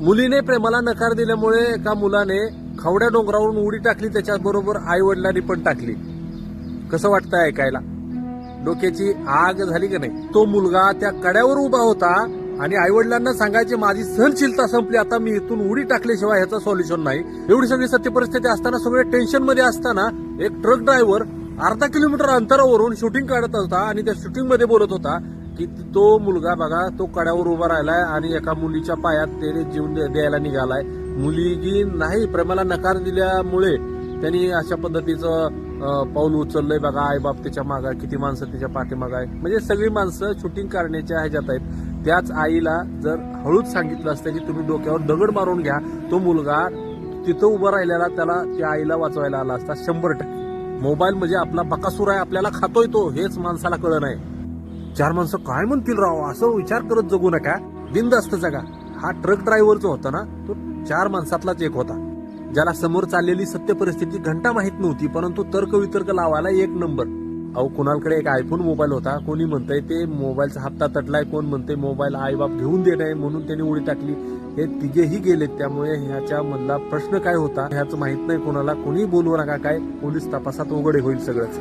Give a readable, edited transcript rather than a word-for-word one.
मुलीने प्रेमाला नकार दिल्यामुळे एका मुलाने खवड्या डोंगरावरून उडी टाकली, त्याच्याबरोबर आई वडिलांनी पण टाकली. कसं वाटतंय ऐकायला? डोक्याची आग झाली का नाही? तो मुलगा त्या कड्यावर उभा होता आणि आई वडिलांना सांगायचे माझी सहनशीलता संपली, आता मी इथून उडी टाकल्याशिवाय ह्याचं सॉल्युशन नाही. एवढी सगळी सत्य परिस्थिती असताना, सगळे टेन्शन मध्ये असताना, एक ट्रक ड्रायव्हर अर्धा किलोमीटर अंतरावरून शूटिंग काढत होता आणि त्या शूटिंग मध्ये बोलत होता की तो मुलगा बघा तो कड्यावर उभा राहिलाय आणि एका मुलीच्या पायात त्याने जीवन द्यायला निघालाय. मुलगी नाही, प्रेमाला नकार दिल्यामुळे त्यांनी अशा पद्धतीचं पाऊल उचललंय. बघा आई बाप त्याच्या मागा, किती माणसं त्याच्या पाठीमागा आहे. म्हणजे सगळी माणसं शूटिंग करण्याच्या ह्याच्यात आहेत. त्याच आईला जर हळूच सांगितलं असतं की तुम्ही डोक्यावर दगड मारून घ्या, तो मुलगा तिथं उभा राहिलेला त्याला त्या आईला वाचवायला आला असता 100%. मोबाईल म्हणजे आपला बकासूर आहे, आपल्याला खातोय तो, हेच माणसाला कळलं नाही. चार माणसं काय म्हणतील राव असं विचार करत जगू नका, बिनधास्त जगा. हा ट्रक ड्रायव्हर जो होता ना, तो 4 माणसातलाच एक होता, ज्याला समोर चाललेली सत्य परिस्थिती घंटा माहित नव्हती, परंतु तर्क वितर्क लावायला एक नंबर. अहो, कुणाकडे एक आयफोन मोबाईल होता, कोणी म्हणतंय ते मोबाईलचा हप्ता तटलाय, कोण म्हणतंय मोबाईल आईबाप घेऊन दे नाही म्हणून त्यांनी उडी टाकली. हे तिघेही गेलेत. त्यामुळे ह्याच्या मधला प्रश्न काय होता ह्याचं माहित नाही कोणाला. कोणी बोलू नका, काय पोलीस तपासात उघड होईल सगळंच.